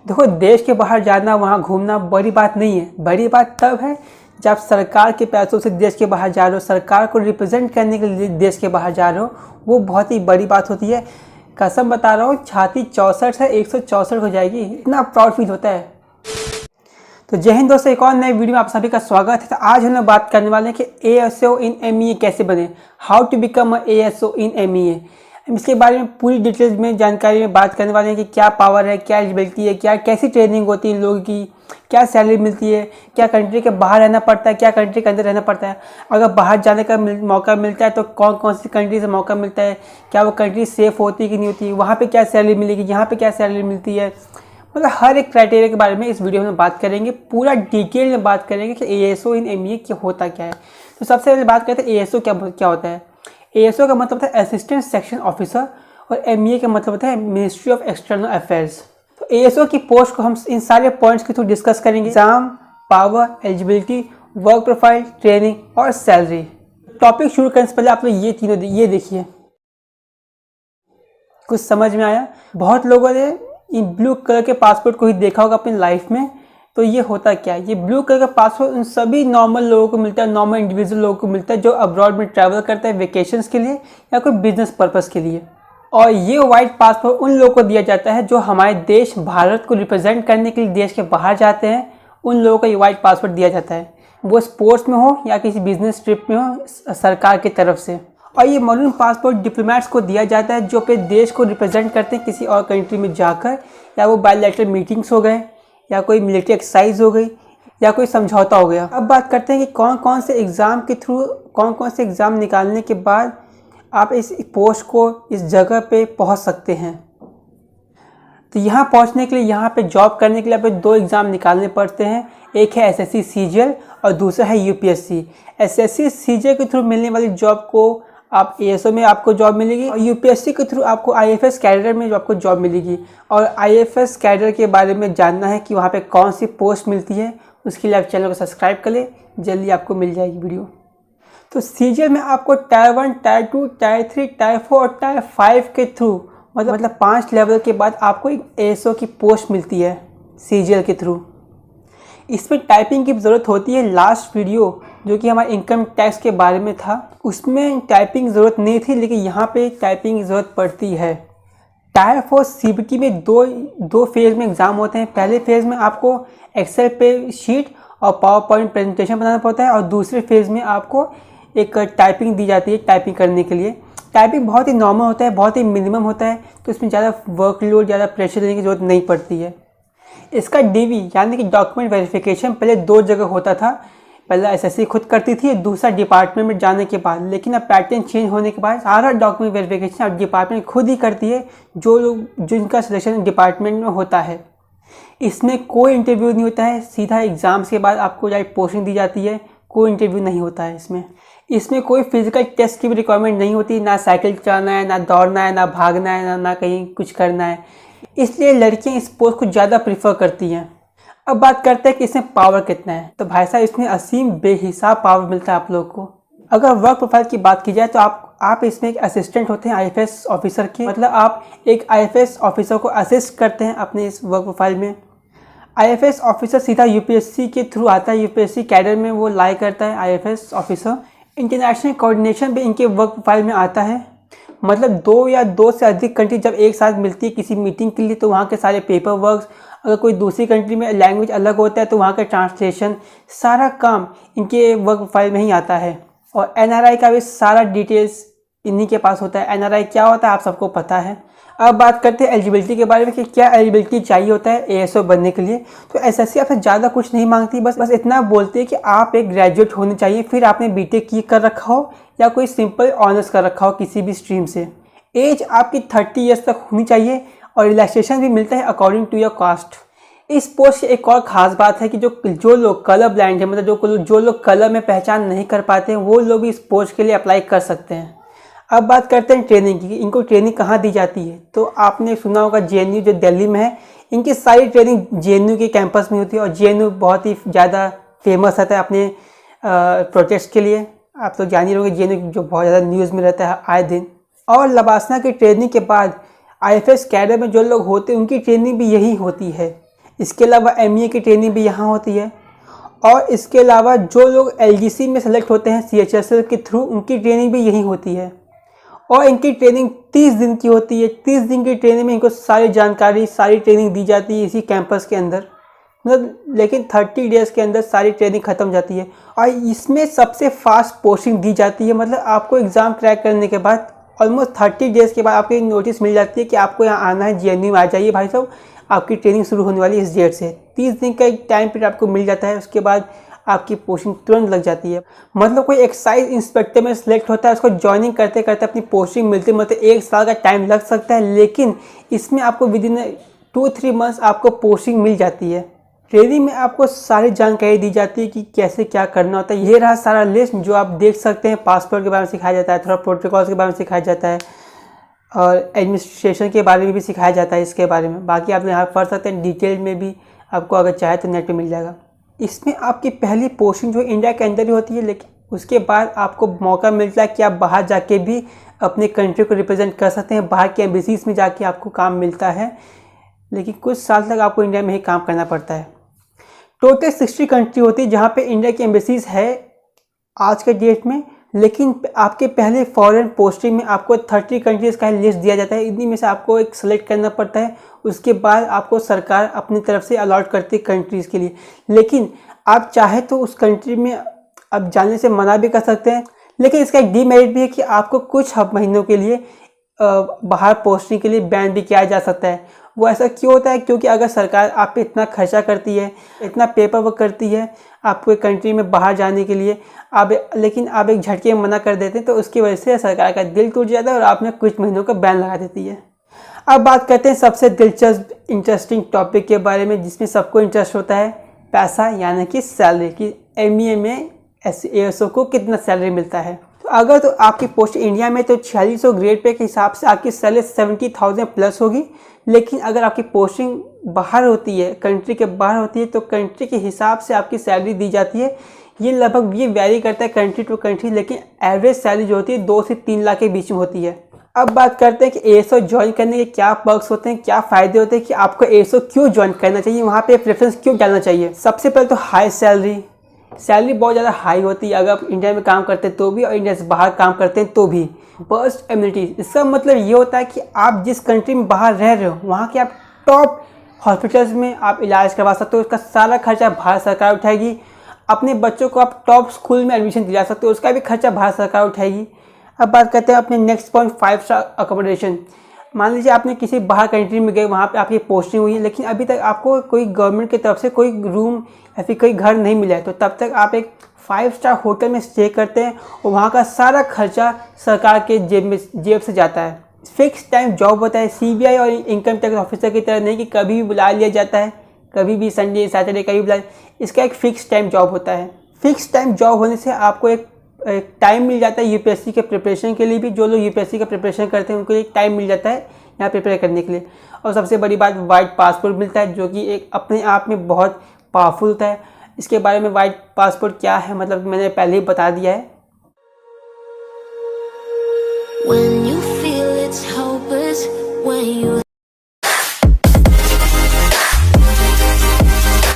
देखो, देश के बाहर जाना, वहाँ घूमना बड़ी बात नहीं है। बड़ी बात तब है जब सरकार के पैसों से देश के बाहर जा रहे हो, सरकार को रिप्रेजेंट करने के लिए देश के बाहर जा रहे हो, वो बहुत ही बड़ी बात होती है। कसम बता रहा हूँ, छाती 64 से 164 हो जाएगी, इतना प्राउड फील होता है। तो जय हिंद दोस्तों, एक और नए वीडियो में आप सभी का स्वागत है। तो आज हम लोग बात करने वाले हैं कि ASO इन MEA कैसे बने, how to become ASO in MEA। इसके बारे में पूरी डिटेल्स में जानकारी में बात करने वाले हैं कि क्या पावर है, क्या एलिजिबिलिटी है, क्या कैसी ट्रेनिंग होती है इन लोगों की, क्या सैलरी मिलती है, क्या कंट्री के बाहर रहना पड़ता है, क्या कंट्री के अंदर रहना पड़ता है, अगर बाहर जाने का मौका मिलता है तो कौन कौन सी कंट्री से मौका मिलता है, क्या वो कंट्री सेफ़ होती है कि नहीं होती, वहाँ पे क्या सैलरी मिलेगी, यहाँ पे क्या सैलरी मिलती है। मतलब हर एक क्राइटेरिया के बारे में इस वीडियो में बात करेंगे, पूरा डिटेल में बात करेंगे कि ASO इन MEA क्या होता क्या है। तो सबसे पहले बात करते हैं ASO क्या होता है। ASO का मतलब होता है असिस्टेंट सेक्शन ऑफिसर और MEA का मतलब होता है मिनिस्ट्री ऑफ एक्सटर्नल अफेयर्स। तो ASO की पोस्ट को हम इन सारे पॉइंट्स के थ्रू डिस्कस करेंगे। Exam, power, eligibility, work profile, training और सैलरी। टॉपिक शुरू करने से पहले आप लोग ये तीनों ये देखिए, कुछ समझ में आया? बहुत लोगों ने इन ब्लू कलर के पासपोर्ट को ही देखा होगा अपनी लाइफ में। तो ये होता क्या है, ये ब्लू कलर का पासपोर्ट उन सभी नॉर्मल लोगों को मिलता है, नॉर्मल इंडिविजुअल लोगों को मिलता है जो अब्रॉड में ट्रैवल करता है वेकेशंस के लिए या कोई बिजनेस पर्पस के लिए। और ये वाइट पासपोर्ट उन लोगों को दिया जाता है जो हमारे देश भारत को रिप्रेजेंट करने के लिए देश के बाहर जाते हैं, उन लोगों को ये वाइट पासपोर्ट दिया जाता है, वो स्पोर्ट्स में हो या किसी बिजनेस ट्रिप में हो सरकार की तरफ से। और ये मरून पासपोर्ट डिप्लोमेट्स को दिया जाता है जो अपने देश को रिप्रेजेंट करते हैं किसी और कंट्री में जाकर, या वो बायलैटरल मीटिंग्स हो गए, या कोई मिलिट्री एक्सरसाइज हो गई, या कोई समझौता हो गया। अब बात करते हैं कि कौन कौन से एग्ज़ाम के थ्रू, कौन कौन से एग्ज़ाम निकालने के बाद आप इस पोस्ट को, इस जगह पे पहुंच सकते हैं। तो यहाँ पहुंचने के लिए, यहाँ पे जॉब करने के लिए आपको 2 एग्ज़ाम निकालने पड़ते हैं। एक है SSC CGL और दूसरा है UPSC। SSC CGL के थ्रू मिलने वाली जॉब को आप ASO में आपको जॉब मिलेगी, और UPSC के थ्रू आपको IFS कैडर में जो आपको जॉब मिलेगी। और IFS कैडर के बारे में जानना है कि वहाँ पे कौन सी पोस्ट मिलती है, उसके लिए आप चैनल को सब्सक्राइब कर ले, जल्दी आपको मिल जाएगी वीडियो। तो CGL में आपको टायर 1, टायर 2, टायर 3, टायर 4 और टायर 5 के थ्रू, मतलब 5 लेवल के बाद आपको एक ASO की पोस्ट मिलती है CGL के थ्रू। इसमें टाइपिंग की ज़रूरत होती है। लास्ट वीडियो जो कि हमारे इनकम टैक्स के बारे में था, उसमें टाइपिंग ज़रूरत नहीं थी, लेकिन यहाँ पे टाइपिंग की ज़रूरत पड़ती है। टायर 4 CBT में दो फेज़ में एग्ज़ाम होते हैं। पहले फेज़ में आपको एक्सेल पे शीट और पावर पॉइंट प्रेजेंटेशन बनाना पड़ता है, और दूसरे फेज़ में आपको एक टाइपिंग दी जाती है टाइपिंग करने के लिए। टाइपिंग बहुत ही नॉर्मल होता है, बहुत ही मिनिमम होता है, तो इसमें ज़्यादा वर्कलोड, ज़्यादा प्रेशर लेने की ज़रूरत नहीं पड़ती है। इसका DV यानी कि डॉक्यूमेंट वेरिफिकेशन पहले 2 जगह होता था। पहला SSC खुद करती थी, दूसरा डिपार्टमेंट में जाने के बाद। लेकिन अब पैटर्न चेंज होने के बाद सारा डॉक्यूमेंट वेरिफिकेशन अब डिपार्टमेंट खुद ही करती है, जो लोग जिनका सिलेक्शन डिपार्टमेंट में होता है। इसमें कोई इंटरव्यू नहीं होता है, सीधा एग्ज़ाम्स के बाद आपको डायरेक्ट पोस्टिंग दी जाती है, कोई इंटरव्यू नहीं होता है। इसमें कोई फिजिकल टेस्ट की भी रिक्वायरमेंट नहीं होती, ना साइकिल चलाना है, ना दौड़ना है, ना भागना है, ना कहीं कुछ करना है। इसलिए लड़कियां इस पोस्ट को ज़्यादा प्रीफर करती हैं। अब बात करते हैं कि इसमें पावर कितना है। तो भाई साहब, इसमें असीम बेहिसाब पावर मिलता है आप लोग को। अगर वर्क प्रोफाइल की बात की जाए तो आप इसमें एक असिस्टेंट होते हैं IFS ऑफिसर के, मतलब आप एक IFS ऑफिसर को असिस्ट करते हैं अपने इस वर्क प्रोफाइल में। IFS ऑफिसर सीधा UPSC के थ्रू आता है, UPSC कैडर में वो लाई करता है IFS ऑफिसर। इंटरनेशनल कोऑर्डिनेशन भी इनके वर्क प्रोफाइल में आता है। मतलब 2 या 2 से अधिक कंट्री जब एक साथ मिलती है किसी मीटिंग के लिए, तो वहाँ के सारे पेपर वर्क, अगर कोई दूसरी कंट्री में लैंग्वेज अलग होता है तो वहाँ का ट्रांसलेशन, सारा काम इनके वर्क प्रोफाइल में ही आता है। और NRI का भी सारा डिटेल्स इन्हीं के पास होता है। NRI क्या होता है आप सबको पता है। अब बात करते हैं एलिजिबिलिटी के बारे में कि क्या एलिजिबिलिटी चाहिए होता है ASO बनने के लिए। तो SSC आपसे ज़्यादा कुछ नहीं मांगती, बस इतना बोलती है कि आप एक ग्रेजुएट होने चाहिए, फिर आपने BTech की कर रखा हो या कोई सिंपल ऑनर्स कर रखा हो किसी भी स्ट्रीम से। एज आपकी 30 ईयर्स तक होनी चाहिए, और रिलैक्सेशन भी मिलता है अकॉर्डिंग टू योर कास्ट। इस पोस्ट की एक और ख़ास बात है कि जो लोग कलर ब्लाइंड है, मतलब जो लोग कलर में पहचान नहीं कर पाते हैं, वो लोग इस पोस्ट के लिए अप्लाई कर सकते हैं। अब बात करते हैं ट्रेनिंग की। इनको ट्रेनिंग कहाँ दी जाती है। तो आपने सुना होगा JNU जो दिल्ली में है, इनकी सारी ट्रेनिंग JNU के कैंपस में होती है। और JNU बहुत ही ज़्यादा फेमस रहता है अपने प्रोजेक्ट्स के लिए। आप तो जान ही रहोगे JNU जो बहुत ज़्यादा न्यूज़ में रहता है आए दिन। और लबासना की ट्रेनिंग के बाद IFS कैडर में जो लोग होते हैं उनकी ट्रेनिंग भी यही होती है। इसके अलावा MEA की ट्रेनिंग भी यहाँ होती है। और इसके अलावा जो लोग LGC में सेलेक्ट होते हैं CHSL के थ्रू, उनकी ट्रेनिंग भी यहीं होती है। और इनकी ट्रेनिंग 30 दिन की होती है। 30 दिन की ट्रेनिंग में इनको सारी जानकारी, सारी ट्रेनिंग दी जाती है इसी कैंपस के अंदर, मतलब लेकिन 30 डेज़ के अंदर सारी ट्रेनिंग ख़त्म जाती है। और इसमें सबसे फास्ट पोस्टिंग दी जाती है, मतलब आपको एग्ज़ाम क्रैक करने के बाद ऑलमोस्ट 30 डेज़ के बाद आपको एक नोटिस मिल जाती है कि आपको यहाँ आना है, GNU में आ जाइए भाई साहब, आपकी ट्रेनिंग शुरू होने वाली है इस डेट से। 30 दिन का एक टाइम पीरियड आपको मिल जाता है, उसके बाद आपकी पोस्टिंग तुरंत लग जाती है। मतलब कोई एक्साइज इंस्पेक्टर में सिलेक्ट होता है, उसको ज्वाइनिंग करते करते अपनी पोस्टिंग मिलती, मतलब 1 साल का टाइम लग सकता है, लेकिन इसमें आपको विदिन 2-3 मंथ्स आपको पोस्टिंग मिल जाती है। ट्रेनिंग में आपको सारी जानकारी दी जाती है कि कैसे क्या करना होता है। ये रहा सारा लिस्ट जो आप देख सकते हैं। पासपोर्ट के बारे में सिखाया जाता है, थोड़ा प्रोटोकॉल्स के बारे में सिखाया जाता है, और एडमिनिस्ट्रेशन के बारे में भी सिखाया जाता है इसके बारे में। बाकी आप यहाँ पढ़ सकते हैं, डिटेल में भी आपको अगर चाहे तो नेट पे मिल जाएगा। इसमें आपकी पहली पोस्टिंग जो इंडिया के अंदर ही होती है, लेकिन उसके बाद आपको मौका मिलता है कि आप बाहर जाके भी अपने कंट्री को रिप्रेजेंट कर सकते हैं। बाहर के एम्बेसीज में जाके आपको काम मिलता है, लेकिन कुछ साल तक आपको इंडिया में ही काम करना पड़ता है। टोटल 60 कंट्री होती है जहाँ पे इंडिया की एम्बेसीज है आज के डेट में, लेकिन आपके पहले फॉरेन पोस्टिंग में आपको 30 कंट्रीज़ का लिस्ट दिया जाता है। इन्हीं में से आपको एक सेलेक्ट करना पड़ता है, उसके बाद आपको सरकार अपनी तरफ से अलॉट करती है कंट्रीज़ के लिए। लेकिन आप चाहे तो उस कंट्री में आप जाने से मना भी कर सकते हैं, लेकिन इसका एक डीमेरिट भी है कि आपको कुछ महीनों के लिए बाहर पोस्टिंग के लिए बैन भी किया जा सकता है। वो ऐसा क्यों होता है? क्योंकि अगर सरकार आप पे इतना खर्चा करती है, इतना पेपर वर्क करती है आपको एक कंट्री में बाहर जाने के लिए, लेकिन आप एक झटके में मना कर देते हैं, तो उसकी वजह से सरकार का दिल टूट जाता है और आप में कुछ महीनों का बैन लगा देती है। अब बात करते हैं सबसे दिलचस्प इंटरेस्टिंग टॉपिक के बारे में, जिसमें सबको इंटरेस्ट होता है, पैसा, यानी कि सैलरी की। MEA में ASO को कितना सैलरी मिलता है। तो अगर तो आपकी पोस्ट इंडिया में तो 4600 ग्रेड पे के हिसाब से आपकी सैलरी 70,000 प्लस होगी। लेकिन अगर आपकी पोस्टिंग बाहर होती है, कंट्री के बाहर होती है, तो कंट्री के हिसाब से आपकी सैलरी दी जाती है। ये लगभग ये वैरी करता है कंट्री टू कंट्री, लेकिन एवरेज सैलरी जो होती है 2 से 3 लाख के बीच में होती है। अब बात करते हैं कि ASO ज्वाइन करने के क्या पर्क्स होते हैं, क्या फ़ायदे होते हैं, कि आपको ASO क्यों ज्वाइन करना चाहिए, वहाँ पे प्रेफरेंस क्यों डालना चाहिए। सबसे पहले तो हाई सैलरी बहुत ज़्यादा हाई होती है अगर आप इंडिया में काम करते हैं तो भी, और इंडिया से बाहर काम करते हैं तो भी। बर्स्ट एम्यूनिटीज, इसका मतलब ये होता है कि आप जिस कंट्री में बाहर रह रहे हो वहाँ के आप टॉप हॉस्पिटल्स में आप इलाज करवा सकते हो, उसका सारा खर्चा भारत सरकार उठाएगी। अपने बच्चों को आप टॉप स्कूल में एडमिशन दिला सकते हो, उसका भी खर्चा भारत सरकार उठाएगी। अब बात करते हैं अपने नेक्स्ट पॉइंट, 5 स्टार अकोमोडेशन। मान लीजिए आपने किसी बाहर कंट्री में गए, वहाँ पे आपकी पोस्टिंग हुई है, लेकिन अभी तक आपको कोई गवर्नमेंट की तरफ से कोई रूम या फिर कोई घर नहीं मिला है, तो तब तक आप एक 5 स्टार होटल में स्टे करते हैं और वहाँ का सारा खर्चा सरकार के जेब से जाता है। फिक्स टाइम जॉब होता है, CBI और इनकम टैक्स ऑफिसर की तरह नहीं कि कभी भी बुला लिया जाता है, कभी भी संडे सैटरडे कभी बुला। इसका एक फ़िक्स टाइम जॉब होता है। फिक्स टाइम जॉब होने से आपको एक टाइम मिल जाता है UPSC के प्रिपरेशन के लिए भी। जो लोग UPSC का प्रिपरेशन करते हैं उनको एक टाइम मिल जाता है यहाँ प्रिपेयर करने के लिए। और सबसे बड़ी बात, वाइट पासपोर्ट मिलता है, जो कि एक अपने आप में बहुत पावरफुल होता है। इसके बारे में वाइट पासपोर्ट क्या है, मतलब मैंने पहले ही बता दिया है। When you feel it's hopeless, when you